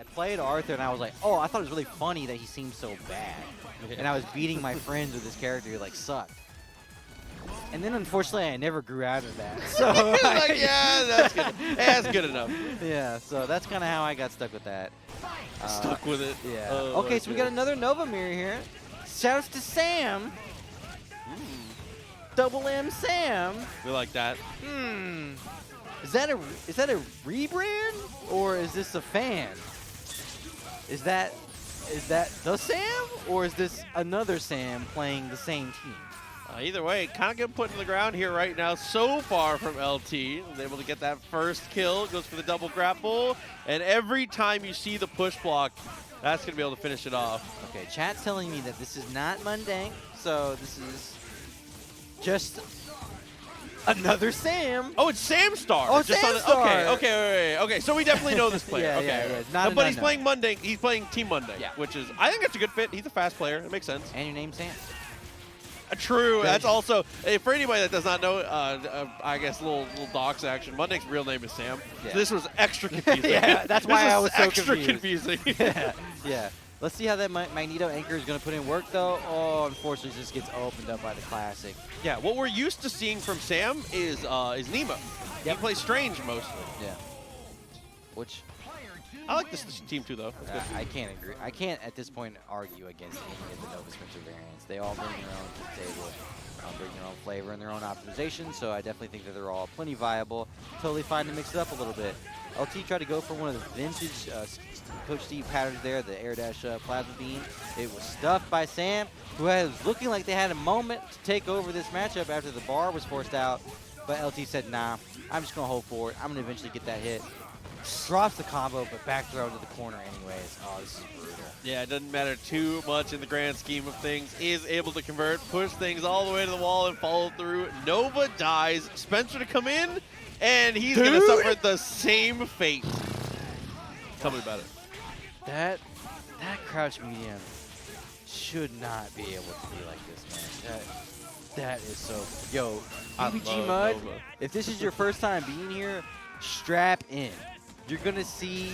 I played Arthur and I was like, oh, I thought it was really funny that he seemed so bad. And I was beating my friends with this character who like sucked. And then unfortunately I never grew out of that. So like, yeah, that's good. That's good enough. Yeah, so that's kind of how I got stuck with that. Stuck with it. Yeah. Oh, okay, so we got another Nova mirror here. Shouts to Samm. Double M Samm. We like that. Is that a rebrand or is this a fan? Is that the Samm or is this another Samm playing the same team? Either way, kind of getting put in the ground here right now. So far from LT, was able to get that first kill. Goes for the double grapple, and every time you see the push block, that's gonna be able to finish it off. Okay, chat's telling me that this is not Mundank, so this is just another Samm. Oh, it's Samstar. Oh, it's just Samstar. Okay. So we definitely know this player. yeah. Not But he's playing Mundank. He's playing Team Mundank, Yeah. which is, I think that's a good fit. He's a fast player. It makes sense. And your name's Samm. True. That's also, for anybody that does not know, I guess little docs action. Mundank's real name is Samm. Yeah. So this was extra confusing. Yeah, that's why I was so extra confused. confusing. Yeah. Let's see how that Magneto anchor is going to put in work, though. Oh, unfortunately, this gets opened up by the classic. Yeah, what we're used to seeing from Samm is Nemo. He plays Strange mostly. Yeah. Which I like this team too, though. That's good. I can't agree. I can't at this point argue against any of the Nova Spencer variants. They all bring their own to the table, bring their own flavor and their own optimization. So I definitely think that they're all plenty viable. Totally fine to mix it up a little bit. LT tried to go for one of the vintage Coach Steve patterns there, the air dash plasma beam. It was stuffed by Samm, who was looking like they had a moment to take over this matchup after the bar was forced out. But LT said, nah, I'm just going to hold for it. I'm going to eventually get that hit. Drops the combo, but back throw to the corner anyways. Oh, this is brutal. Yeah, it doesn't matter too much in the grand scheme of things. Is able to convert, push things all the way to the wall and follow through. Nova dies. Spencer to come in, and he's going to suffer the same fate. Tell me about it. That crouch medium should not be able to be like this, man. That is so. Yo, PBG Mud, Nova. if this is your first time being here, strap in. You're gonna see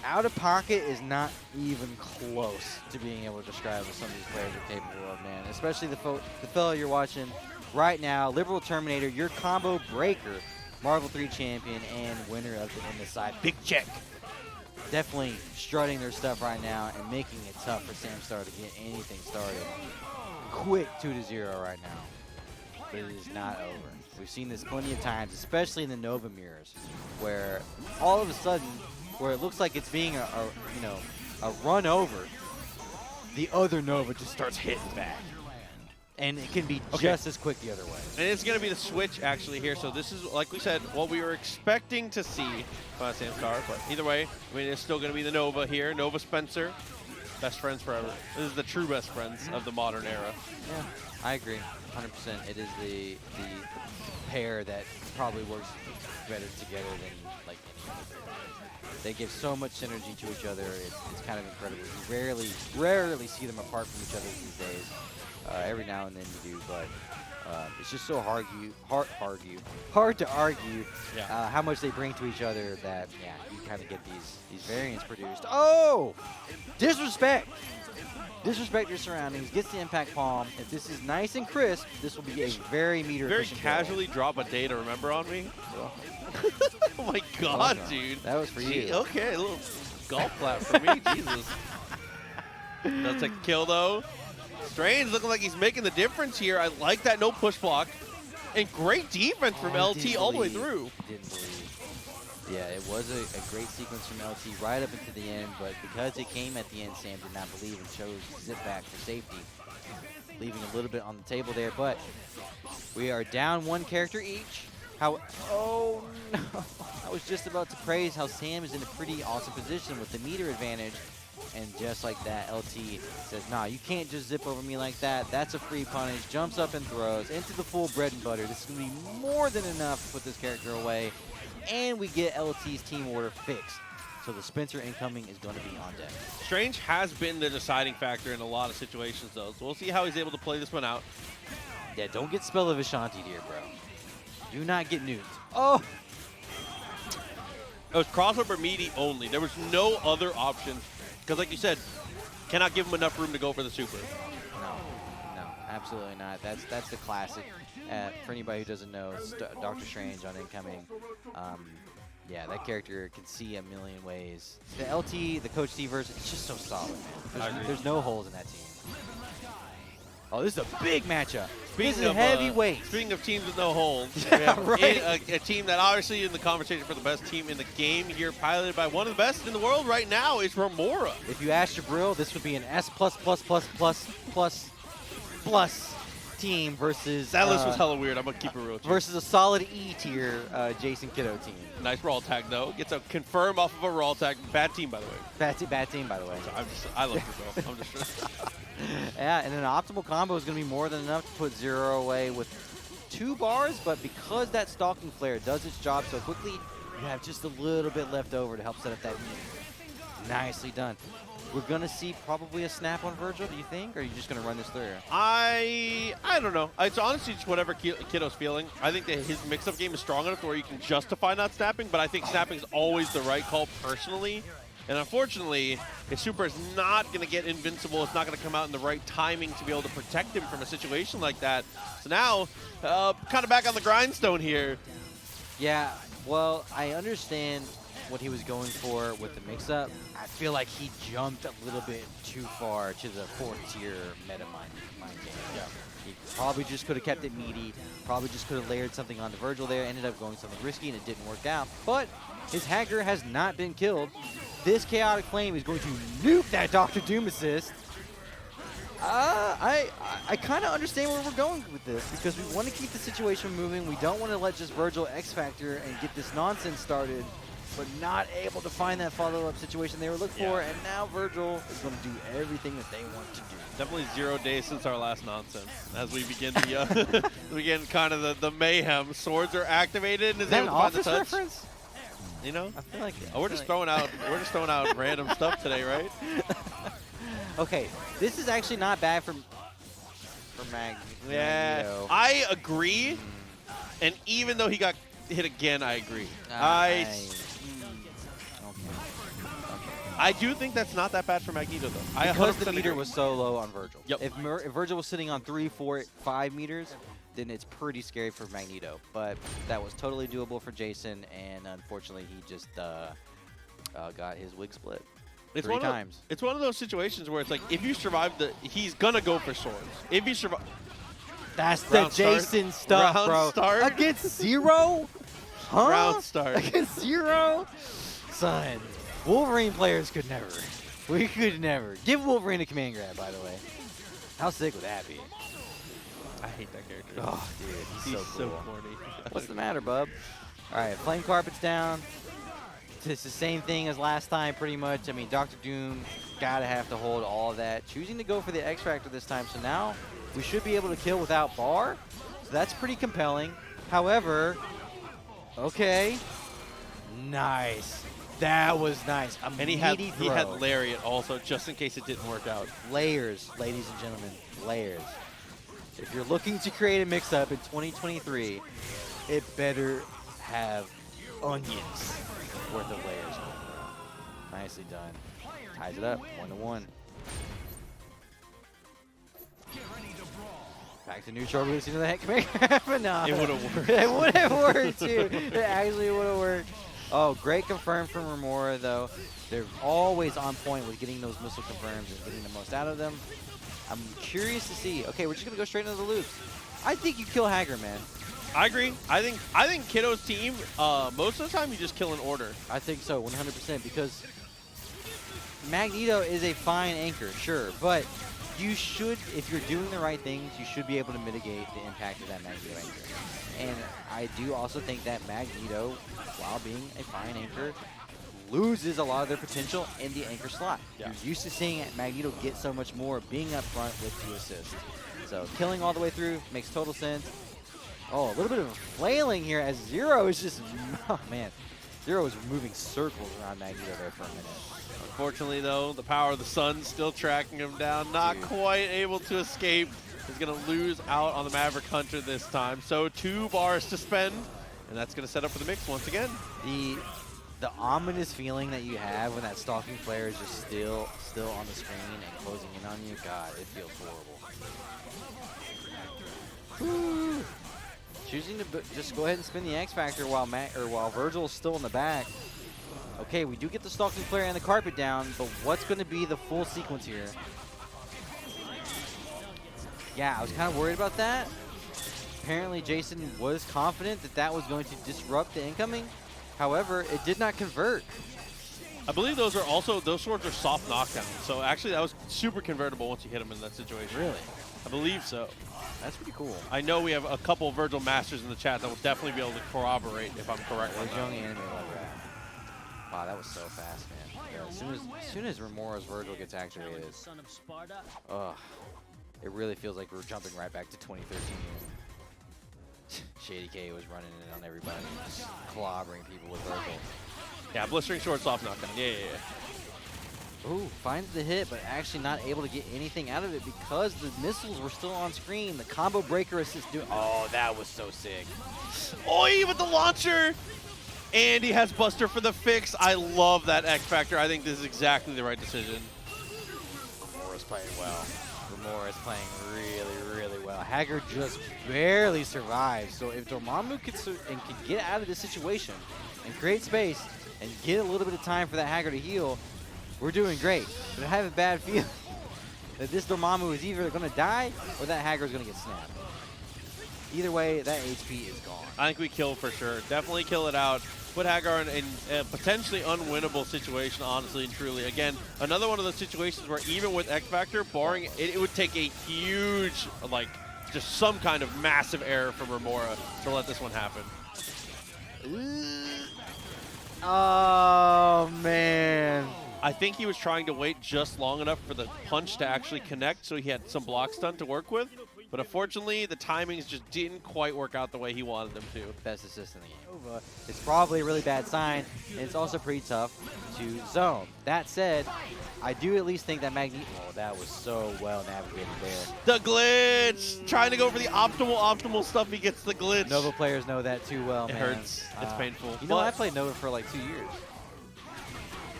out of pocket is not even close to being able to describe what some of these players are capable of, man. Especially the fellow you're watching right now, LiberalTerminator, your combo breaker, Marvel 3 champion and winner of the MSI. Big check. Definitely strutting their stuff right now and making it tough for Samstar to get anything started. Quick 2-0 right now, but it is not over. We've seen this plenty of times, especially in the Nova mirrors, where all of a sudden, where it looks like it's being a run over, the other Nova just starts hitting back. And it can be just as quick the other way. And it's going to be the switch, actually, here. So this is, like we said, what we were expecting to see from Samstar. But either way, I mean, it's still going to be the Nova here. Nova Spencer, best friends forever. This is the true best friends of the modern era. Yeah, I agree, 100%. It is the pair that probably works better together than like any other pair. They give so much synergy to each other. It's kind of incredible. You rarely see them apart from each other these days. Every now and then you do, but it's just so hard to argue how much they bring to each other that, yeah, you kind of get these variants produced. Oh! Disrespect! Disrespect your surroundings, gets the impact palm. If this is nice and crisp, this will be a very meter Very efficient casually drop a day to remember on me. Oh my god, dude. That was for you. Okay, a little golf clap for me, Jesus. Does take a kill, though. Strange looking like he's making the difference here. I like that no push block. And great defense from LT all the way through. Didn't believe. Yeah, it was a great sequence from LT right up into the end, but because it came at the end, Samm did not believe and chose to zip back for safety, leaving a little bit on the table there. But we are down one character each. Oh no! I was just about to praise how Samm is in a pretty awesome position with the meter advantage. And just like that, LT says, nah, you can't just zip over me like that. That's a free punish. Jumps up and throws into the full bread and butter. This is going to be more than enough to put this character away. And we get LT's team order fixed. So the Spencer incoming is going to be on deck. Strange has been the deciding factor in a lot of situations, though. So we'll see how he's able to play this one out. Yeah, don't get Spell of Ashanti here, bro. Do not get nuked. Oh! It was crossover meaty only. There was no other option. Because like you said, cannot give him enough room to go for the super. No, absolutely not. That's the classic. For anybody who doesn't know, Doctor Strange on Incoming. Yeah, that character can see a million ways. The LT, the Coach T version, it's just so solid, man. There's no holes in that team. Oh, this is a big matchup. This is heavyweight. Speaking of teams with no holes, Yeah, right. a team that obviously in the conversation for the best team in the game here, piloted by one of the best in the world right now, is Romora. If you ask Jabril, this would be an S+++++ team versus That list was hella weird. I'm gonna keep it real. Versus a solid E tier Jasonkido team. Nice raw tag though. Gets a confirm off of a raw tag. Bad team by the way. Bad team by the way. I love Brazil. I'm just. Yeah, and an optimal combo is going to be more than enough to put Zero away with 2 bars, but because that Stalking Flare does its job so quickly, you have just a little bit left over to help set up that meter. Nicely done. We're going to see probably a snap on Vergil, do you think? Or are you just going to run this through? I don't know. It's honestly just whatever Kiddo's feeling. I think that his mix-up game is strong enough where you can justify not snapping, but I think snapping is always the right call personally. And unfortunately, his super is not going to get invincible. It's not going to come out in the right timing to be able to protect him from a situation like that. So now, kind of back on the grindstone here. Yeah, well, I understand what he was going for with the mix-up. I feel like he jumped a little bit too far to the 4th-tier meta mind game. Yeah. He probably just could have kept it meaty, probably just could have layered something onto Vergil there, ended up going something risky, and it didn't work out. But his Haggar has not been killed. This Chaotic Flame is going to nuke that Dr. Doom assist. I kind of understand where we're going with this because we want to keep the situation moving. We don't want to let just Vergil X-Factor and get this nonsense started, but not able to find that follow-up situation they were looking for. And now Vergil is going to do everything that they want to do. Definitely 0 days since our last nonsense. As we begin the begin kind of the mayhem. Swords are activated and is able to find the touch. Reference? You know? I feel like we're just throwing out random stuff today, right? Okay, this is actually not bad for Magneto. Yeah, I agree. And even though he got hit again, I agree. I do think that's not that bad for Magneto, though. Because the meter was so low on Vergil. Yep. If Vergil was sitting on 3, 4, 5 meters, then it's pretty scary for Magneto. But that was totally doable for Jason, and unfortunately, he just got his wig split. It's 3 times. It's one of those situations where it's like, if you survive he's gonna go for swords. If you survive, that's the Jason stuff, bro. Start. Against Zero? Huh? Round start. Against Zero? Son, Wolverine players could never. We could never. Give Wolverine a command grab, by the way. How sick would that be? I hate that character. Oh, dude, he's so cool. corny. What's the matter, bub? All right, Flame Carpet's down. It's the same thing as last time, pretty much. I mean, Dr. Doom gotta have to hold all of that. Choosing to go for the X-Factor this time, so now we should be able to kill without bar. So that's pretty compelling. However, okay, nice. That was nice. And he had Lariat also, just in case it didn't work out. Layers, ladies and gentlemen, layers. If you're looking to create a mix-up in 2023, it better have onions worth of layers. Nicely done. Ties it up, 1-1. Back to neutral, releasing to the heck command. No, it would have worked. It would have worked, too. It actually would have worked. Oh, great confirm from Romora, though. They're always on point with getting those missile confirms and getting the most out of them. I'm curious to see. Okay, we're just going to go straight into the loops. I think you kill Haggar, man. I agree. I think Kiddo's team, most of the time you just kill in order. I think so, 100%, because Magneto is a fine anchor, sure, but you should, if you're doing the right things, you should be able to mitigate the impact of that Magneto anchor. And I do also think that Magneto, while being a fine anchor, loses a lot of their potential in the anchor slot. Yeah. You're used to seeing Magneto get so much more being up front with 2 assists. So killing all the way through makes total sense. Oh, a little bit of flailing here as Zero is just, oh man, Zero is moving circles around Magneto there for a minute. Unfortunately, though, the power of the sun still tracking him down, not quite able to escape. He's going to lose out on the Maverick Hunter this time. So 2 bars to spend, and that's going to set up for the mix once again. the ominous feeling that you have when that stalking flare is just still on the screen and closing in on you, God, it feels horrible. Woo. Choosing to just go ahead and spin the X Factor while Vergil is still in the back. Okay, we do get the stalking flare and the carpet down, but what's going to be the full sequence here? Yeah, I was kind of worried about that. Apparently, Jason was confident that that was going to disrupt the incoming. However, it did not convert. I believe those swords are soft knockdowns. So actually, that was super convertible once you hit them in that situation. Really? I believe so. That's pretty cool. I know we have a couple Vergil masters in the chat that will definitely be able to corroborate if I'm correct. There's young anime like that. Wow, that was so fast, man. Yeah, as soon as Romora's Vergil gets activated, it really feels like we're jumping right back to 2013. Shady K was running in on everybody, just clobbering people with Vergil. Yeah, blistering short soft knockdown. Yeah. Ooh, finds the hit, but actually not able to get anything out of it because the missiles were still on screen. The combo breaker assist. Oh, that was so sick. Oi, with the launcher! And he has Buster for the fix. I love that X Factor. I think this is exactly the right decision. Romora's playing well. Romora is playing really, really well. Haggar just barely survives. So if Dormammu can get out of this situation and create space and get a little bit of time for that Haggar to heal, we're doing great. But I have a bad feeling that this Dormammu is either going to die or that Haggar is going to get snapped. Either way, that HP is gone. I think we kill for sure. Definitely kill it out. Put Haggar in a potentially unwinnable situation, honestly and truly. Again, another one of those situations where even with X Factor, barring it would take a huge, like, just some kind of massive error from Romora to let this one happen. Oh, man. I think he was trying to wait just long enough for the punch to actually connect so he had some block stun to work with. But unfortunately, the timings just didn't quite work out the way he wanted them to. Best assist in the game. It's probably a really bad sign, and it's also pretty tough to zone. That said, I do at least think that Magneto, that was so well navigated there. The glitch! Trying to go for the optimal stuff, he gets the glitch. Nova players know that too well, It man. hurts. It's painful. You know, I played Nova for like 2 years.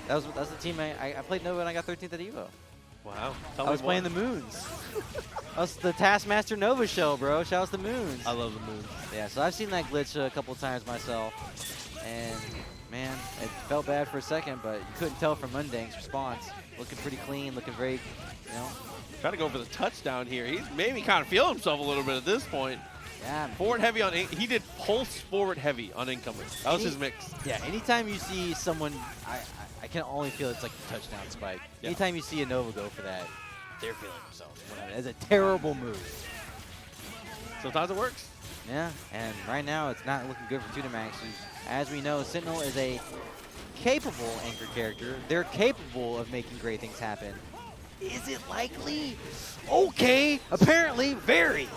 That's the team I played Nova and I got 13th at EVO. Wow. I was playing the Moons. I was the Taskmaster Nova shell, bro. Shout out to the Moons. I love the Moons. Yeah, so I've seen that glitch a couple of times myself. And, man, it felt bad for a second, but you couldn't tell from Mundank's response. Looking pretty clean, looking very, you know. Trying to go for the touchdown here. He's maybe kind of feeling himself a little bit at this point. Yeah. Forward heavy on, he did pulse forward heavy on incoming. That was his mix. Yeah, anytime you see someone, I can only feel it's like a touchdown spike. Yeah. Anytime you see a Nova go for that, they're feeling themselves. It's a terrible move. Sometimes it works. Yeah, and right now it's not looking good for TampaNeverSleeps. As we know, Sentinel is a capable anchor character. They're capable of making great things happen. Is it likely? Okay, apparently very.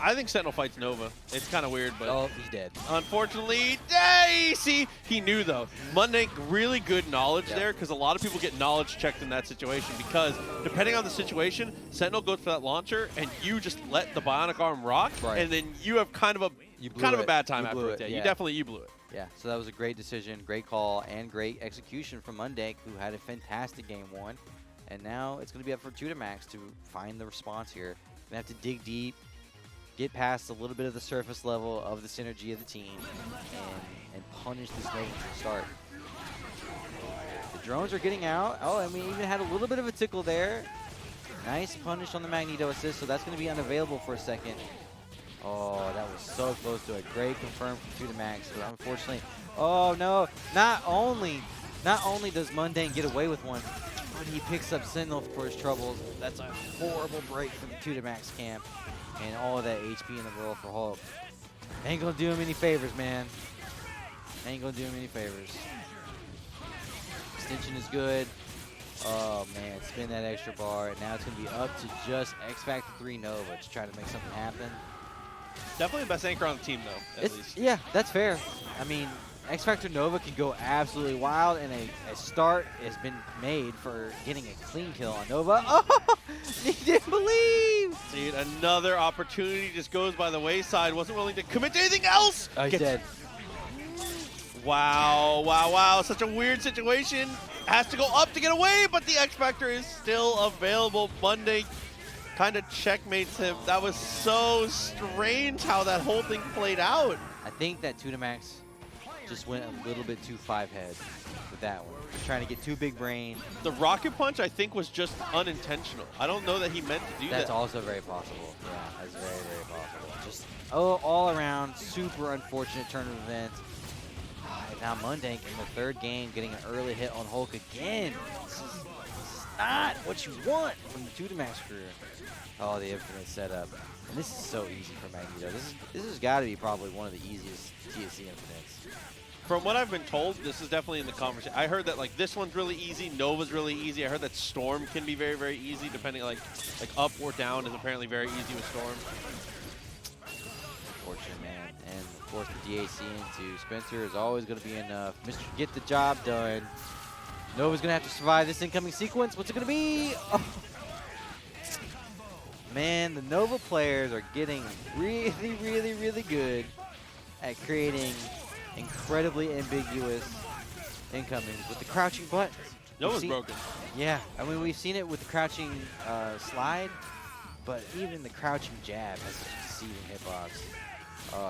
I think Sentinel fights Nova. It's kind of weird, but... Oh, he's dead. Unfortunately, see, he knew, though. Mundank, really good knowledge there, because a lot of people get knowledge checked in that situation, because depending on the situation, Sentinel goes for that launcher, and you just let the Bionic Arm rock, and then you have kind of a bad time after it. Yeah. You blew it. Yeah, so that was a great decision, great call, and great execution from Mundank, who had a fantastic game one. And now it's going to be up for TampaNeverSleeps to find the response here. Going to have to dig deep, get past a little bit of the surface level of the synergy of the team, and punish this Nova from the start. The drones are getting out. Oh, and we even had a little bit of a tickle there. Nice punish on the Magneto assist, so that's going to be unavailable for a second. Oh, that was so close to a great confirm from TampaNeverSleeps, but unfortunately, oh no! Not only does Mundank get away with one, but he picks up Sentinel for his troubles. That's a horrible break from the TampaNeverSleeps camp. And all of that HP in the world for Hulk. Ain't gonna do him any favors, man. Ain't gonna do him any favors. Extension is good. Oh, man. Spin that extra bar. And now it's gonna be up to just X Factor 3 Nova to try to make something happen. Definitely the best anchor on the team, though, at least. Yeah, that's fair. I mean, X Factor Nova can go absolutely wild, and a start has been made for getting a clean kill on Nova. Oh, he didn't believe. Dude, another opportunity just goes by the wayside. Wasn't willing to commit to anything else. Oh, he's dead. Wow, wow, wow. Such a weird situation. Has to go up to get away, but the X Factor is still available. Mundank kind of checkmates him. That was so strange how that whole thing played out. I think that Max just went a little bit too 5-head with that one. He's trying to get too big brain. The rocket punch, I think, was just unintentional. I don't know that he meant to do that. That's also very possible. Yeah, that's very, very possible. Just all around, super unfortunate turn of events. And now Mundank in the third game getting an early hit on Hulk again. This is not what you want from the Max crew. Oh, the infinite setup. And this is so easy for Magneto. This has got to be probably one of the easiest TSC infinites. From what I've been told, this is definitely in the conversation. I heard that like this one's really easy, Nova's really easy. I heard that Storm can be very, very easy, depending like up or down is apparently very easy with Storm. Unfortunate, man. And of course the DAC into Spencer is always going to be enough. Mr. Get the job done. Nova's going to have to survive this incoming sequence. What's it going to be? Oh. Man, the Nova players are getting really, really, really good at creating incredibly ambiguous incomings with the crouching buttons. Nova's broken. Yeah, I mean, we've seen it with the crouching slide, but even the crouching jab has a deceiving hitbox.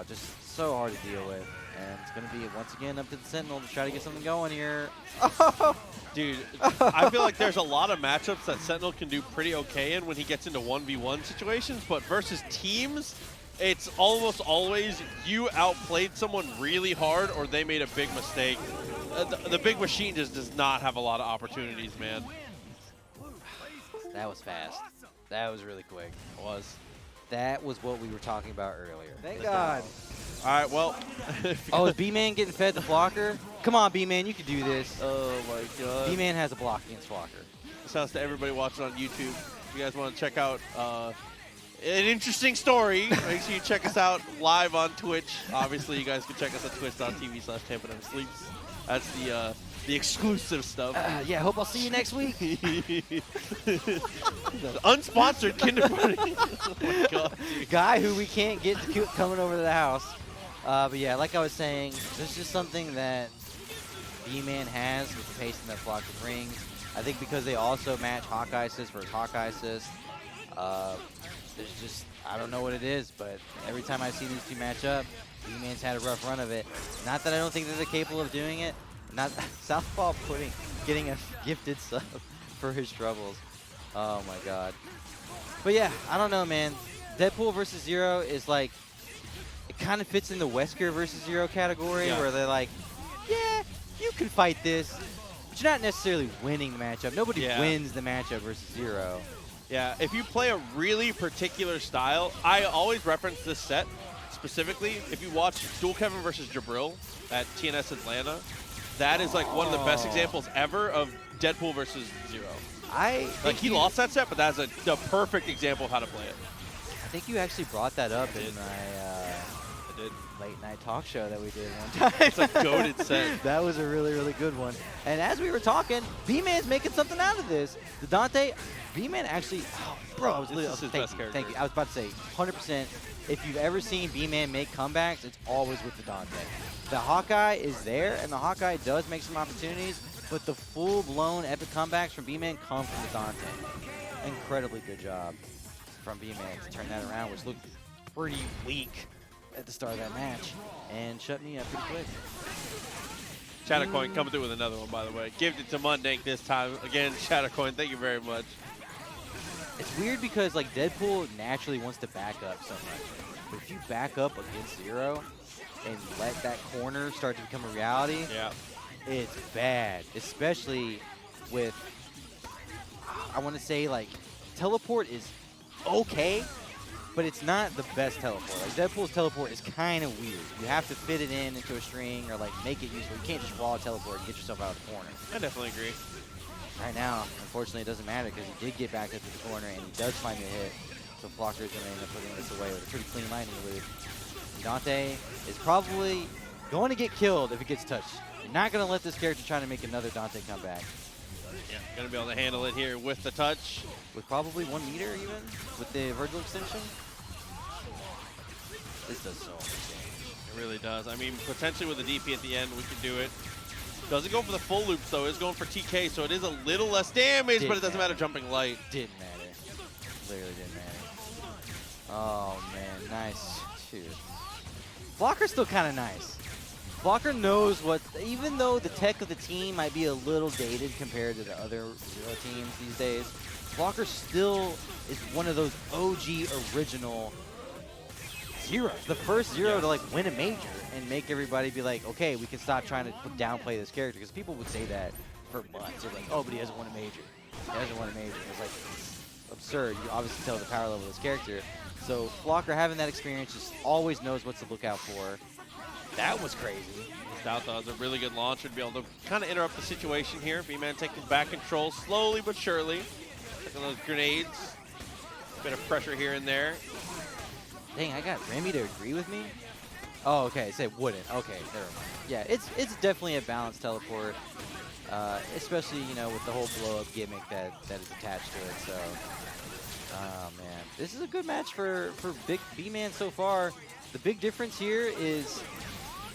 Just so hard to deal with. And it's going to be, once again, up to the Sentinel to try to get something going here. Dude, I feel like there's a lot of matchups that Sentinel can do pretty okay in when he gets into 1v1 situations, but versus teams, it's almost always you outplayed someone really hard or they made a big mistake. The big machine just does not have a lot of opportunities, man. That was fast. That was really quick. It was. That was what we were talking about earlier. Thank God. All right, well. Oh, is B-Man getting fed the blocker? Come on, B-Man, you can do this. Oh, my God. B-Man has a block against blocker. Shouts to everybody watching on YouTube. If you guys want to check out an interesting story, make sure you check us out live on Twitch. Obviously, you guys can check us at twitch.tv/TampaNeverSleeps. That's the exclusive stuff. Yeah, hope I'll see you next week. Unsponsored kindergarten. Oh my God, dude. Guy who we can't get to coming over to the house. But yeah, like I was saying, this is something that B-Man has with the pacing that Flock brings. I think because they also match Hawkeye assist versus Hawkeye assist. There's just, I don't know what it is, but every time I see these two match up, B-Man's had a rough run of it. Not that I don't think that they're capable of doing it. Not Southpaw getting a gifted sub for his troubles. Oh my God. But yeah, I don't know, man. Deadpool versus Zero is like, it kind of fits in the Wesker versus Zero category where they're like, yeah, you can fight this, but you're not necessarily winning the matchup. Nobody wins the matchup versus Zero. Yeah, if you play a really particular style, I always reference this set specifically. If you watch Dual Kevin versus Jabril at TNS Atlanta, that is like one of the best examples ever of Deadpool versus Zero. He lost that set, but that's the perfect example of how to play it. I think you actually brought that up in my late night talk show that we did one time. It's a goated set. That was a really, really good one. And as we were talking, B-Man's making something out of this. The Dante, B-Man actually, bro, I was thank you. I was about to say, 100%. If you've ever seen B-Man make comebacks, it's always with the Dante. The Hawkeye is there, and the Hawkeye does make some opportunities, but the full-blown epic comebacks from B-Man come from the Dante. Incredibly good job from B-Man to turn that around, which looked pretty weak at the start of that match, and shut me up pretty quick. Chattercoin coming through with another one, by the way. Gived it to Mundank this time. Again, Chattercoin, thank you very much. It's weird because like Deadpool naturally wants to back up so much, but if you back up against Zero and let that corner start to become a reality, it's bad. Especially with, I want to say like, teleport is okay, but it's not the best teleport. Like Deadpool's teleport is kind of weird. You have to fit it into a string or like make it useful. You can't just raw teleport and get yourself out of the corner. I definitely agree. Right now, unfortunately, it doesn't matter because he did get back up to the corner and he does find a hit. So Blocker is going to end up putting this away with a pretty clean lightning loop. Dante is probably going to get killed if it gets touched. You're not going to let this character try to make another Dante come back. Yeah, going to be able to handle it here with the touch. With probably 1 meter even, with the Vergil extension. This does so much damage. It really does. I mean, potentially with a DP at the end, we could do it. Doesn't go for the full loops, though. Is going for TK, so it is a little less damage, but it doesn't matter jumping light. Didn't matter. Literally didn't matter. Oh, man. Nice. Shoot. Flocker's still kind of nice. Flocker knows what, even though the tech of the team might be a little dated compared to the other Zero teams these days, Flocker still is one of those OG original Zeros. The first Zero to like win a major and make everybody be like, okay, we can stop trying to downplay this character, because people would say that for months. They're like, oh, but he hasn't won a major. He hasn't won a major. It's like absurd. You obviously tell the power level of this character. So Flocker having that experience just always knows what to look out for. That was crazy. Doubt that was a really good launcher to be able to kind of interrupt the situation here. B-Man taking back control slowly but surely. Taking those grenades. Bit of pressure here and there. Dang, I got Remy to agree with me? Oh, okay, say wouldn't. Okay, never mind. Yeah, it's definitely a balanced teleport, especially, you know, with the whole blow-up gimmick that is attached to it. So, oh, man. This is a good match for Big B-Man so far. The big difference here is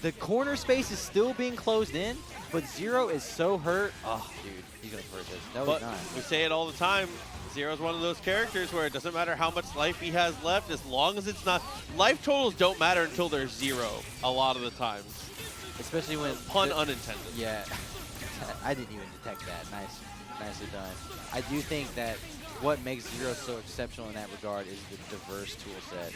the corner space is still being closed in, but Zero is so hurt. Oh, dude, he's going to hurt this. No, he's not. We say it all the time. Zero's one of those characters where it doesn't matter how much life he has left, as long as it's not... Life totals don't matter until they're 0 a lot of the times. Especially when... Pun unintended. Yeah. I didn't even detect that. Nicely done. I do think that what makes Zero so exceptional in that regard is the diverse tool set.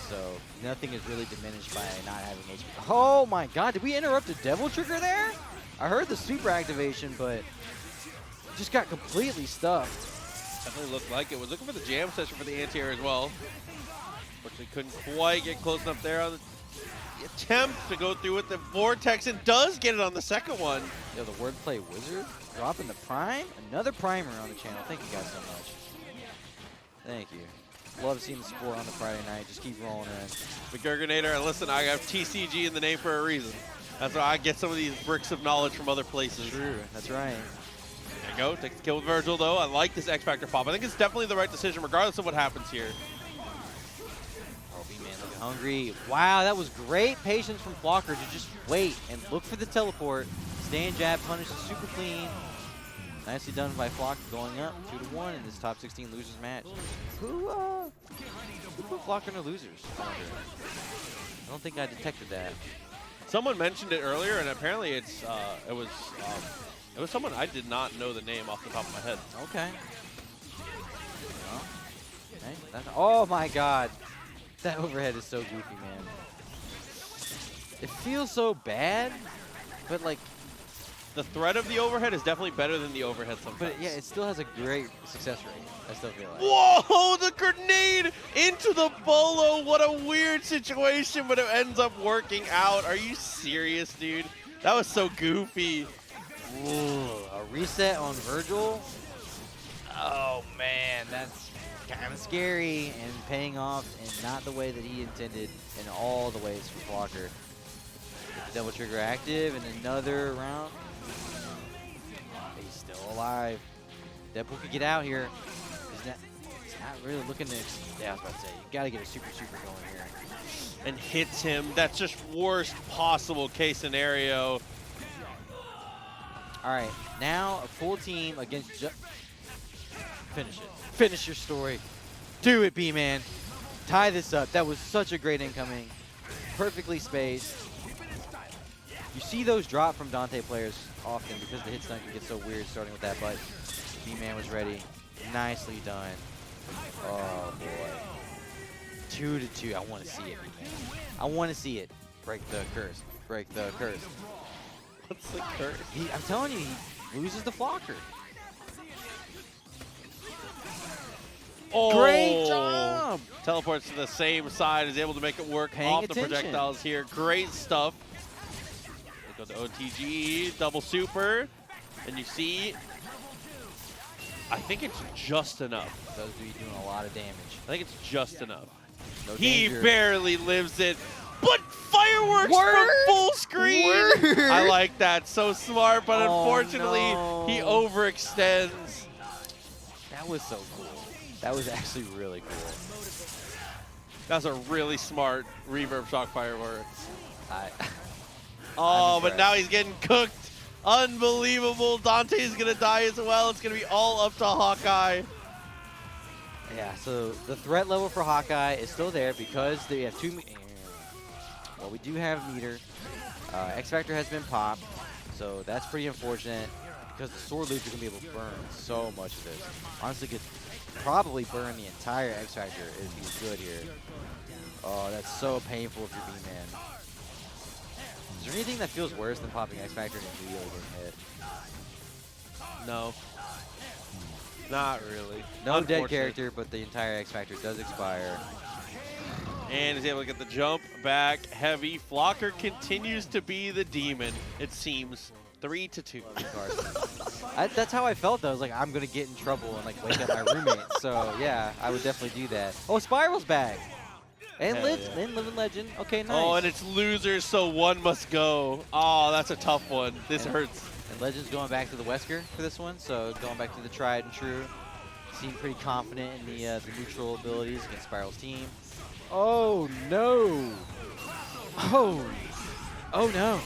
So nothing is really diminished by not having HP. Oh my god, did we interrupt a Devil Trigger there? I heard the super activation, but just got completely stuffed. Definitely looked like it. Was looking for the jam session for the anti-air as well. But they couldn't quite get close enough there on the attempt to go through with the Vortex, and does get it on the second one. Yo, the Wordplay Wizard dropping the Prime. Another Primer on the channel. Thank you guys so much. Thank you. Love seeing the support on the Friday night. Just keep rolling in. Vergil, listen, I have TCG in the name for a reason. That's why I get some of these bricks of knowledge from other places. True, that's right. There you go. Takes the kill with Vergil, though. I like this X-Factor pop. I think it's definitely the right decision, regardless of what happens here. Oh, B-Man looking hungry. Wow, that was great patience from Flocker to just wait and look for the teleport. Stand jab, punish is super clean. Nicely done by Flocker, going up 2-1 in this top 16 losers match. Who put Flocker in the losers? I don't think I detected that. Someone mentioned it earlier, and apparently it was someone I did not know the name off the top of my head. Okay. Oh my god. That overhead is so goofy, man. It feels so bad, but like... The threat of the overhead is definitely better than the overhead sometimes. But yeah, it still has a great success rate, I still feel like. Whoa, the grenade into the bolo. What a weird situation, but it ends up working out. Are you serious, dude? That was so goofy. Ooh, a reset on Vergil. Oh man, that's kind of scary and paying off in not the way that he intended in all the ways for Flocker. Double trigger active and another round. He's still alive. Deadpool could get out here. He's not really looking to... Yeah, I was about to say, you got to get a super going here. And hits him. That's just worst possible case scenario. All right, now a full team against... Finish it. Finish your story. Do it, B-Man. Tie this up. That was such a great incoming. Perfectly spaced. You see those drop from Dante players often because the hit stun can get so weird starting with that, but B-Man was ready. Nicely done. Oh, boy. 2-2. I want to see it, B-Man. I want to see it. Break the curse. Break the curse. What's the curse? I'm telling you, he loses the Flocker. Oh. Great job! Teleports to the same side, is able to make it work off the projectiles here. Great stuff. Go to OTG, double super, and you see, I think it's just enough. Those do you doing a lot of damage. I think it's just enough. No He danger. barely lives it, but fireworks from full screen. I like that. So smart, but unfortunately, he overextends. That was so cool. That was actually really cool. That's a really smart reverb shock fireworks. Oh, but impressed. now he's getting cooked. Unbelievable. Dante's going to die as well. It's going to be all up to Hawkeye. Yeah, so the threat level for Hawkeye is still there because they have well, we do have meter. X Factor has been popped, so that's pretty unfortunate because the sword loops are going to be able to burn so much of this. Honestly, could probably burn the entire X Factor if he's good here. Oh, that's so painful if you're B-Man. Is there anything that feels worse than popping X Factor and immediately getting hit? No. Not really. No dead character, but the entire X Factor does expire. And he's able to get the jump back heavy. Flocker continues to be the demon, it seems. 3-2. That's how I felt, though. I was like, I'm going to get in trouble and like wake up my roommate. So, yeah, I would definitely do that. Oh, Spiral's back. And Living Legend. Okay, nice. Oh, and it's losers, so one must go. Oh, that's a tough one. This hurts. And Legend's going back to the Wesker for this one, so going back to the tried and true. Seemed pretty confident in the neutral abilities against Spiral's team. Oh, no. Oh. Oh, no.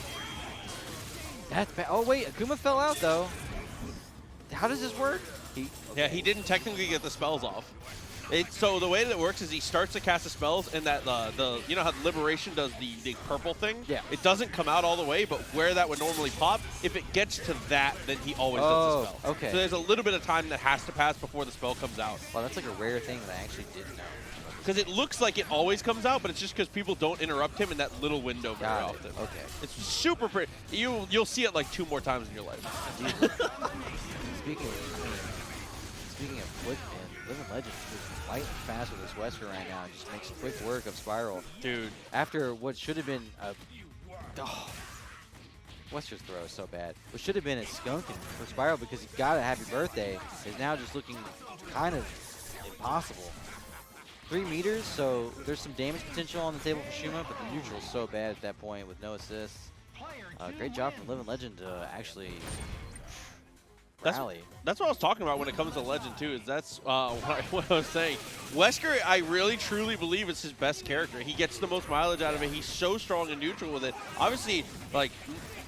That's bad. Oh, wait. Akuma fell out, though. How does this work? Yeah, he didn't technically get the spells off. So the way that it works is he starts to cast the spells, and that you know how Liberation does the purple thing? Yeah. It doesn't come out all the way, but where that would normally pop, if it gets to that, then he always does the spell. Okay. So there's a little bit of time that has to pass before the spell comes out. Well, that's like a rare thing that I actually didn't know. Because it looks like it always comes out, but it's just because people don't interrupt him in that little window very often. Okay. It's super pretty. You'll see it like 2 more times in your life. Speaking of quick, man, Living Legend is lightning fast with this Wesker right now. Just makes quick work of Spiral. Dude. After what should have been a... Oh, Wesker's throw is so bad. What should have been a skunking for Spiral because he got a happy birthday is now just looking kind of impossible. 3 meters, so there's some damage potential on the table for Shuma, but the neutral is so bad at that point with no assists. Great job from Living Legend to actually rally. That's what I was talking about when it comes to Legend, too, is that's what I was saying. Wesker, I really, truly believe is his best character. He gets the most mileage out of it. He's so strong and neutral with it. Obviously, like,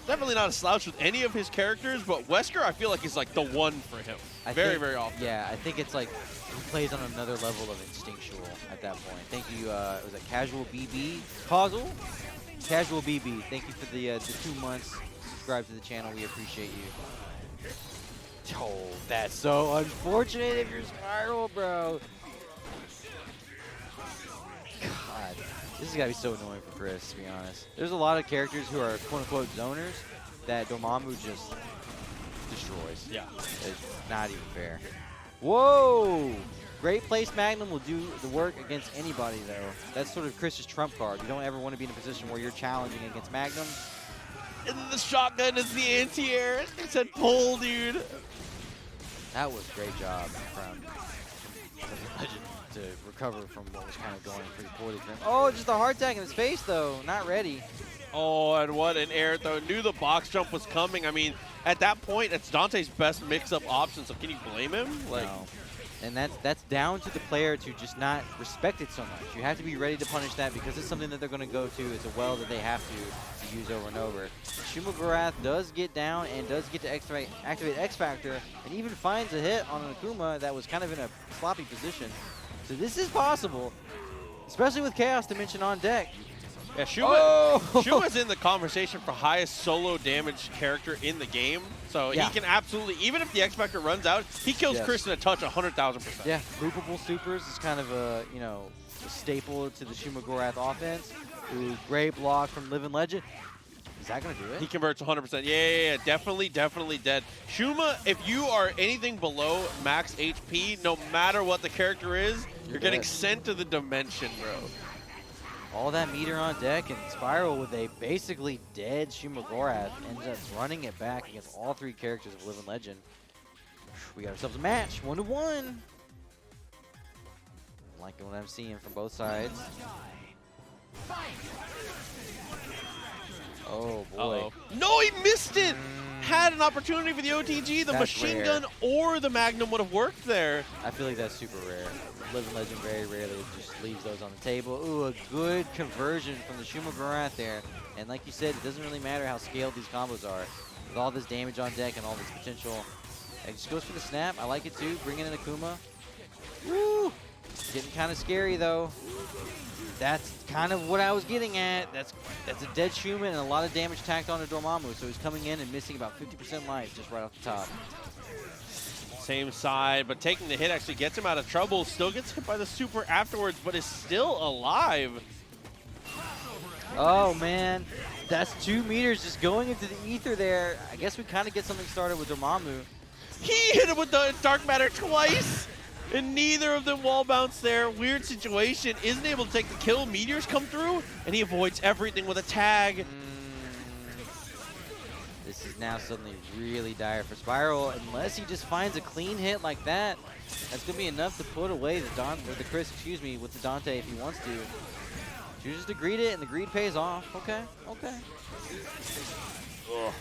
definitely not a slouch with any of his characters, but Wesker, I feel like, is like the one for him. Very often. Yeah, I think it's like he plays on another level of instinctual at that point. Thank you, was it Casual BB? Causal? Casual BB, thank you for the 2 months. Subscribe to the channel, we appreciate you. Oh, that's so unfortunate if you're Spiral, bro. God, this has got to be so annoying for Chris, to be honest. There's a lot of characters who are quote-unquote zoners that Dormammu just destroys. Yeah. It's not even fair. Whoa! Great place Magnum will do the work against anybody, though. That's sort of Chris's trump card. You don't ever want to be in a position where you're challenging against Magnum. And the shotgun is the anti-air. It said pull, dude. That was a great job from Legend to recover from what was kind of going pretty poorly for him. Oh, just a heart attack in his face, though. Not ready. Oh, and what an air throw. Knew the box jump was coming. I mean, at that point, it's Dante's best mix-up option, so can you blame him? Like, no. And that's down to the player to just not respect it so much. You have to be ready to punish that because it's something that they're going to go to. It's a well that they have to use over and over. Shuma-Gorath does get down and does get to activate X Factor and even finds a hit on an Akuma that was kind of in a sloppy position. So this is possible, especially with Chaos Dimension on deck. Yeah, Shuma's in the conversation for highest solo damage character in the game. So he can absolutely, even if the X Factor runs out, he kills Chris in a touch 100,000%. Yeah, loopable supers is kind of a, a staple to the Shuma-Gorath offense. Ooh, great block from Living Legend. Is that going to do it? He converts 100%. Yeah, definitely dead. Shuma, if you are anything below max HP, no matter what the character is, you're getting sent to the dimension, bro. All that meter on deck, and Spiral with a basically dead Shuma-Gorath ends up running it back against all 3 characters of Living Legend. We got ourselves a match, 1-1. Liking what I'm seeing from both sides. Oh boy. No, he missed it! had an opportunity for the OTG, the That's machine rare. gun or the Magnum would have worked there. I feel like that's super rare. Living Legend very rarely just leaves those on the table. Ooh, a good conversion from the Shuma-Gorath there. And like you said, it doesn't really matter how scaled these combos are. With all this damage on deck and all this potential, it just goes for the snap. I like it too. Bring in an Akuma. Woo! Getting kind of scary though. That's kind of what I was getting at. That's a dead Shuma and a lot of damage tacked onto Dormammu. So he's coming in and missing about 50% life just right off the top. Same side, but taking the hit actually gets him out of trouble. Still gets hit by the super afterwards, but is still alive. Oh man, that's 2 meters just going into the ether there. I guess we kind of get something started with Dormammu. He hit him with the Dark Matter twice, and neither of them wall bounce there. Weird situation. Isn't able to take the kill. Meteors come through, and he avoids everything with a tag. This is now suddenly really dire for Spiral. Unless he just finds a clean hit like that, that's gonna be enough to put away the Chris, excuse me, with the Dante if he wants to. Chooses to greed it, and the greed pays off. Okay, okay. Ugh.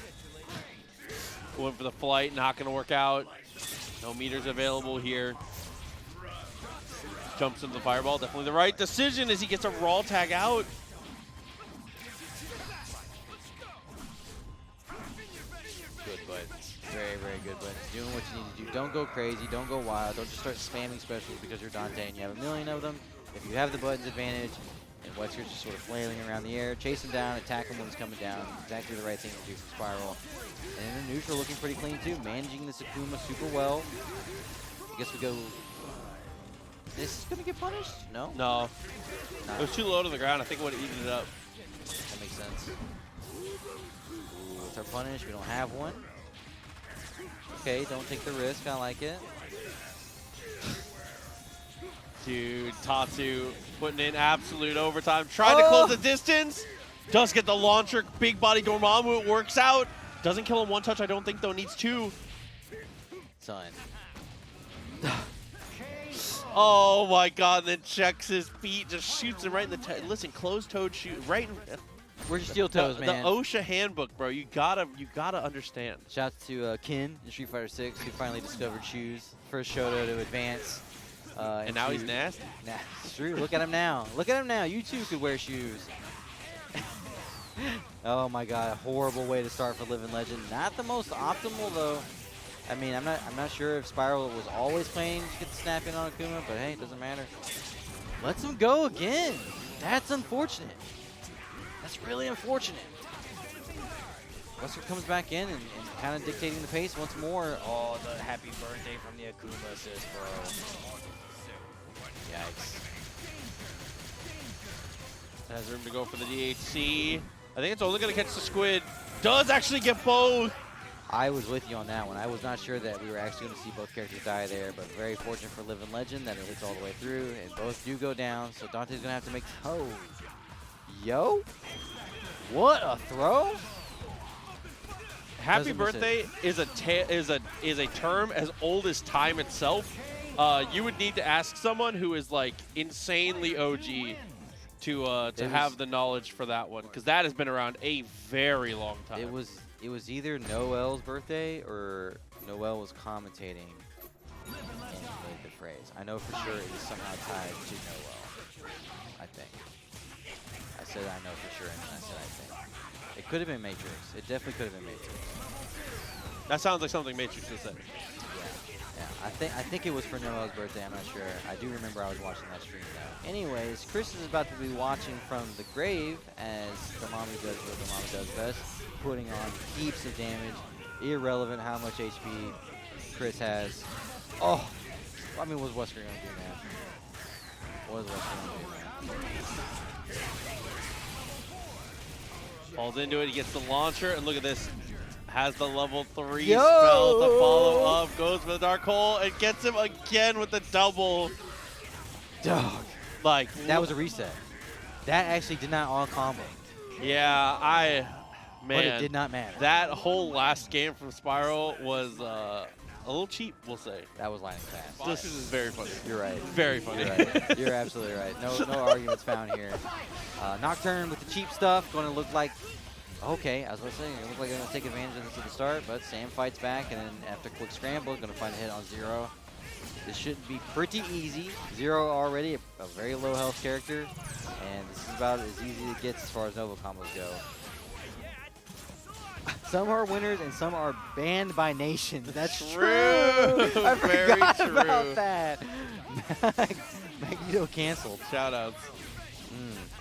Going for the flight, not gonna work out. No meters available here. Jumps into the fireball, definitely the right decision as he gets a raw tag out. Good buttons. Very, very good buttons. Doing what you need to do. Don't go crazy. Don't go wild. Don't just start spamming specials because you're Dante and you have a million of them. If you have the buttons advantage, and Wesker's just sort of flailing around the air, chase him down, attack him when he's coming down. Exactly the right thing to do for Spiral. And in the neutral, looking pretty clean too. Managing this Akuma super well. I guess we go. This is gonna get punished? No. No, Nah. it was too low to the ground. I think it would have eaten it up. That makes sense. Ooh, what's our punish? We don't have one. Okay, don't take the risk. I like it. Dude, Tatsu putting in absolute overtime. Trying to close the distance. Does get the launcher. Big body Dormammu. It works out. Doesn't kill him one touch, I don't think, though. Needs 2. Son. Oh my god, then checks his feet, just shoots him right in the listen, closed-toed shoot right in Where's your steel toes, man? the OSHA handbook, bro. You gotta understand. Shouts to Kin in Street Fighter 6 who finally discovered shoes. First Shoto to advance. And now he's nasty. Nah, it's true. Look at him now. Look at him now. You too could wear shoes. Oh my god, horrible way to start for Living Legend. Not the most optimal though. I mean, I'm not sure if Spiral was always playing to get the snap in on Akuma, but hey, it doesn't matter. Lets him go again. That's unfortunate. That's really unfortunate. Wesker comes back in and kind of dictating the pace once more. Oh, the happy birthday from the Akuma assist, bro. Yikes. Has room to go for the DHC. I think it's only gonna catch the squid. Does actually get both. I was with you on that one. I was not sure that we were actually going to see both characters die there, but very fortunate for Living Legend that it hits all the way through, and both do go down, so Dante's going to have to make... Oh. Yo? What a throw? Happy birthday is a term as old as time itself. You would need to ask someone who is like insanely OG to have the knowledge for that one, because that has been around a very long time. It was either Noel's birthday or Noel was commentating and he made the phrase. I know for sure it is somehow tied to Noel, I think. I said I know for sure, and then I said I think. It could have been Matrix. It definitely could have been Matrix. That sounds like something Matrix would say. Yeah. I think it was for Noel's birthday. I'm not sure. I do remember I was watching that stream though. Anyways, Chris is about to be watching from the grave as Dormammu does what Dormammu does best, putting on heaps of damage, irrelevant how much HP Chris has. Oh, I mean, what's Wesker gonna do, man? What is Wesker gonna do, man? Falls into it. He gets the launcher, and look at this. Has the level 3 spell to follow up, goes for the Dark Hole, and gets him again with the double. Dog. Like, that was a reset. That actually did not all combo. Yeah, man. But it did not matter. That whole last game from Spiral was a little cheap, we'll say. That was lightning fast. This is very funny. You're right. Very funny. You're right. You're absolutely right. No arguments found here. Nocturne with the cheap stuff, going to look like Okay, I was going to say, it looked like they're going to take advantage of this at the start, but Samm fights back, and then after quick scramble, going to find a hit on Zero. This should be pretty easy. Zero already a very low health character, and this is about as easy as it gets as far as Nova combos go. Some are winners and some are banned by nations. That's true. I forgot about that. Magneto canceled. Shoutouts.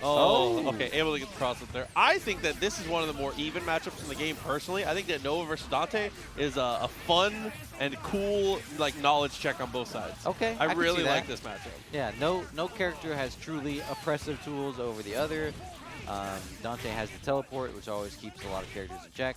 Oh, okay, able to get the cross up there. I think that this is one of the more even matchups in the game personally. I think that Nova versus Dante is a fun and cool knowledge check on both sides. Okay, I really like this matchup. Yeah, no character has truly oppressive tools over the other. Dante has the teleport, which always keeps a lot of characters in check.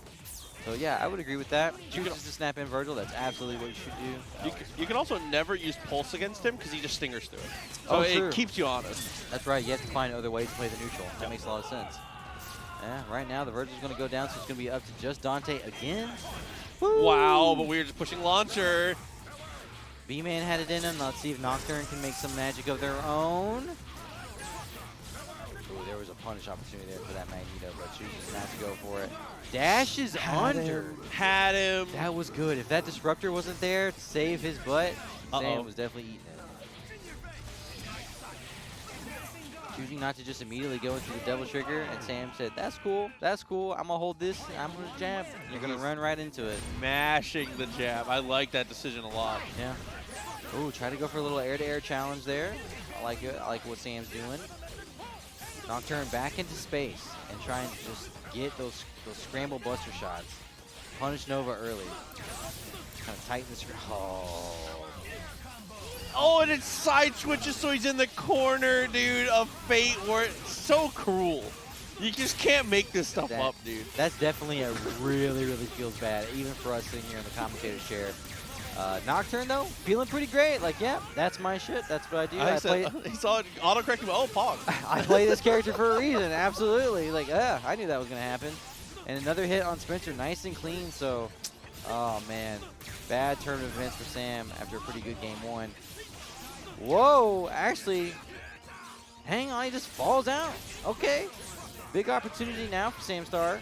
So yeah, I would agree with that. Chooses to snap in Vergil, that's absolutely what you should do. You can also never use Pulse against him because he just stingers through it. So it keeps you honest. That's right, you have to find other ways to play the neutral. That makes a lot of sense. Yeah, right now the Vergil's going to go down, so it's going to be up to just Dante again. Woo! Wow, but we were just pushing launcher. B-Man had it in him. Let's see if Nocturne can make some magic of their own. Ooh, there was a punish opportunity there for that Magneto, but chooses not to go for it. Dashes under. Had him. That was good. If that disruptor wasn't there to save his butt, Samm was definitely eating it. Choosing not to just immediately go into the double trigger, and Samm said, that's cool, I'm going to hold this, I'm going to jab. You're going to run right into it. Mashing the jab. I like that decision a lot. Yeah. Ooh, try to go for a little air-to-air challenge there. I like it. I like what Samm's doing. Nocturne back into space and trying to just get those scramble buster shots. Punish Nova early. Kind of tighten the screen. Oh, and it side switches so he's in the corner, dude. A fate where it's so cruel. You just can't make this stuff up, dude. That's definitely a really feels bad, even for us sitting here in the commentator's chair. Nocturne, though, feeling pretty great. Like, yeah, that's my shit. That's what I do. He saw it autocorrect him. Oh, Pog. I play this character for a reason. Absolutely. Like, I knew that was going to happen. And another hit on Spencer, nice and clean. So, oh, man. Bad turn of events for Samm after a pretty good game one. Whoa, actually, hang on, he just falls out. Okay. Big opportunity now for Samstar.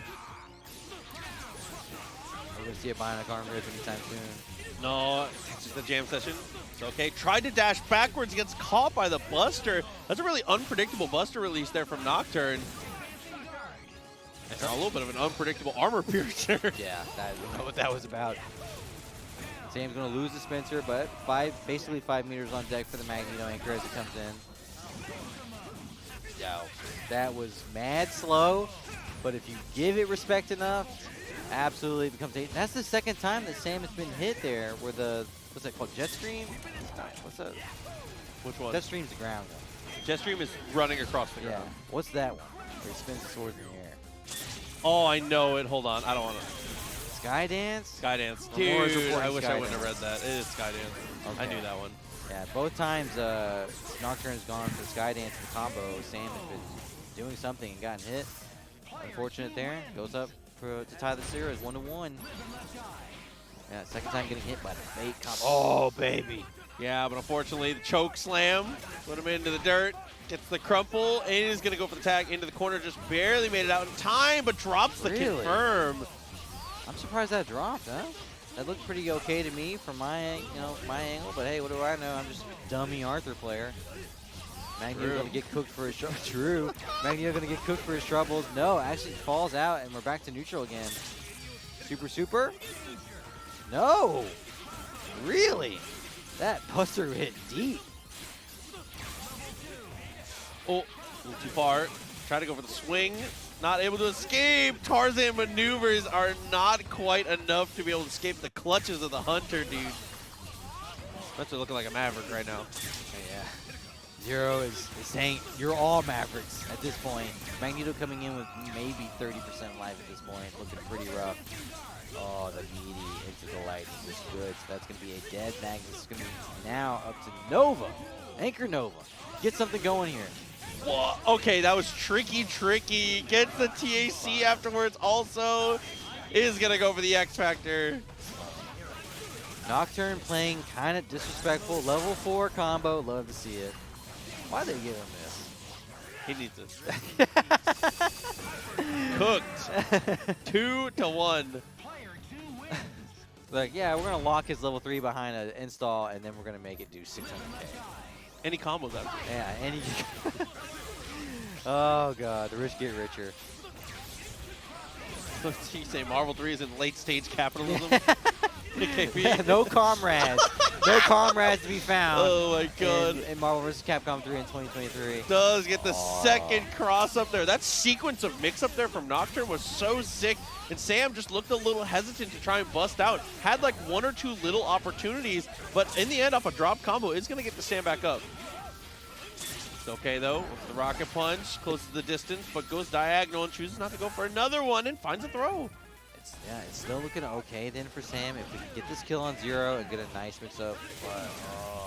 We're going to see a bionic arm rip anytime soon. No, it's just a jam session. It's okay. Tried to dash backwards, gets caught by the Buster. That's a really unpredictable Buster release there from Nocturne. And a little bit of an unpredictable armor piercer. Yeah, I don't know what that was about. Samm's going to lose the Spencer, but basically 5 meters on deck for the Magneto anchor as it comes in. Yo, that was mad slow, but if you give it respect enough, absolutely becomes a. That's the second time that Samm has been hit there where what's that called? Jetstream? What's that? Which one? Jetstream's the ground, though. Jetstream is running across the ground. What's that one? Where he spins the sword in the air. Oh, I know it. Hold on. I don't want to. Skydance? Skydance. Dude, Dude, I wish I wouldn't have read that. It is Skydance. Okay. I knew that one. Yeah, both times Nocturne's gone for Skydance and combo. Samm has been doing something and gotten hit. Unfortunate there. Goes up to tie the series 1-1. Yeah, second time getting hit by the fake combo. Oh, baby. Yeah, but unfortunately, the choke slam put him into the dirt. Gets the crumple, and he's going to go for the tag into the corner. Just barely made it out in time, but drops the confirm. I'm surprised that dropped, huh? That looked pretty okay to me from my angle, but hey, what do I know? I'm just a dummy Arthur player. Magneto going to get cooked for his troubles. True. Magneto going to get cooked for his troubles. No, actually falls out, and we're back to neutral again. Super? No! Really? That Buster hit deep. Oh, a little too far. Try to go for the swing. Not able to escape. Tarzan maneuvers are not quite enough to be able to escape the clutches of the Hunter, dude. Spencer looking like a Maverick right now. Yeah. Zero is saying you're all Mavericks at this point. Magneto coming in with maybe 30% life at this point, looking pretty rough. Oh, the meaty into the light is just good. So that's going to be a dead Magnus. It's going to be now up to Nova. Anchor Nova. Get something going here. Whoa. Okay, that was tricky. Gets the TAC afterwards also. Is going to go for the X Factor. Nocturne playing kind of disrespectful. Level 4 combo. Love to see it. Why'd they give him this? He needs it. Cooked. 2-1. Like, yeah, we're going to lock his level 3 behind an install, and then we're going to make it do 600k. Any combos after. Yeah, any. Oh, God. The rich get richer. You say Marvel 3 is in late stage capitalism? No comrades. No comrades to be found. Oh my god. In Marvel vs. Capcom 3 in 2023. Does get the second cross up there. That sequence of mix up there from Nocturne was so sick. And Samm just looked a little hesitant to try and bust out. Had like 1 or 2 little opportunities, but in the end, off a drop combo, it's going to get the Samm back up. It's okay though, with the rocket punch, close to the distance, but goes diagonal and chooses not to go for another one and finds a throw. It's still looking okay then for Samm. If we can get this kill on 0 and get a nice mix-up, but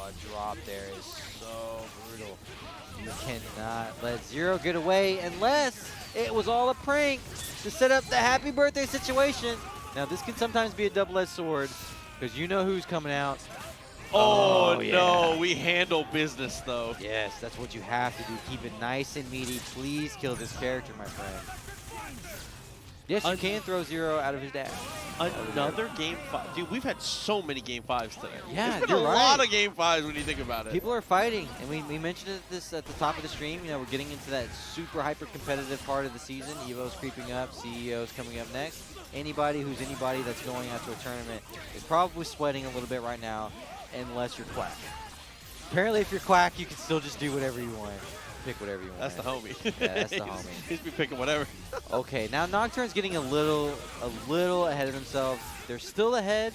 a drop there is so brutal. You cannot let 0 get away unless it was all a prank to set up the happy birthday situation. Now this can sometimes be a double-edged sword because you know who's coming out. Oh, yeah. No, we handle business though. Yes, that's what you have to do. Keep it nice and meaty. Please kill this character, my friend. Yes, you can throw 0 out of his dash. Another game 5. Dude, we've had so many game 5s today. Yeah, There's been a you're right. lot of game 5s when you think about it. People are fighting, and we mentioned this at the top of the stream. You know, we're getting into that super hyper competitive part of the season. EVO's creeping up, CEO's coming up next. Anybody that's going out to a tournament is probably sweating a little bit right now, unless you're Quack. Apparently, if you're Quack, you can still just do whatever you want. Pick whatever you want. That's the homie. Yeah, that's the homie. He's be picking whatever. Okay, now Nocturne's getting a little ahead of themselves. They're still ahead,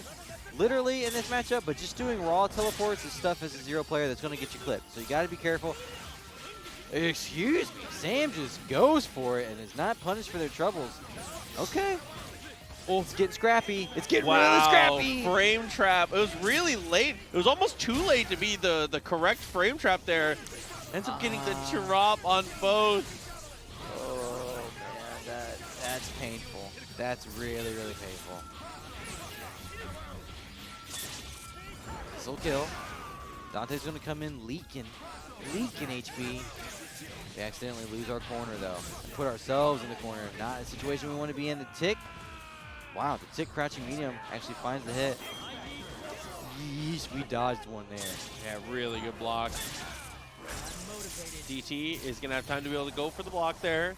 literally, in this matchup, but just doing raw teleports is stuff as a 0 player that's going to get you clipped. So you got to be careful. Excuse me, Samm just goes for it and is not punished for their troubles. Okay. Oh, it's getting scrappy. It's getting really scrappy. Frame trap. It was really late. It was almost too late to be the correct frame trap there. Ends up getting the drop on both. Oh, man, that's painful. That's really, really painful. This'll kill. Dante's going to come in leaking HP. We accidentally lose our corner, though. Put ourselves in the corner. Not a situation we want to be in. The tick. Wow, the tick crouching medium actually finds the hit. Yeesh, we dodged one there. Yeah, really good block. DT is going to have time to be able to go for the block there.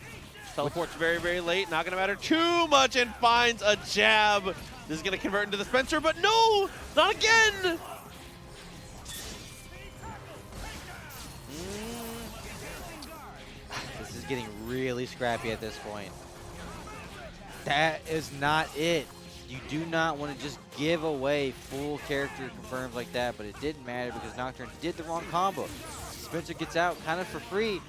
Teleport's very, very late. Not going to matter too much and finds a jab. This is going to convert into the Spencer, but no! Not again! This is getting really scrappy at this point. That is not it. You do not want to just give away full character confirms like that, but it didn't matter because Nocturne did the wrong combo. Spencer gets out kind of for free.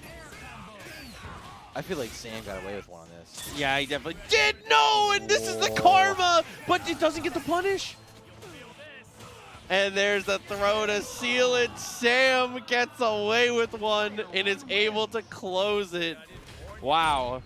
I feel like Samm got away with one on this. Yeah, he definitely did. No, and this is the karma, but it doesn't get the punish. And there's the throw to seal it. Samm gets away with one and is able to close it. Wow.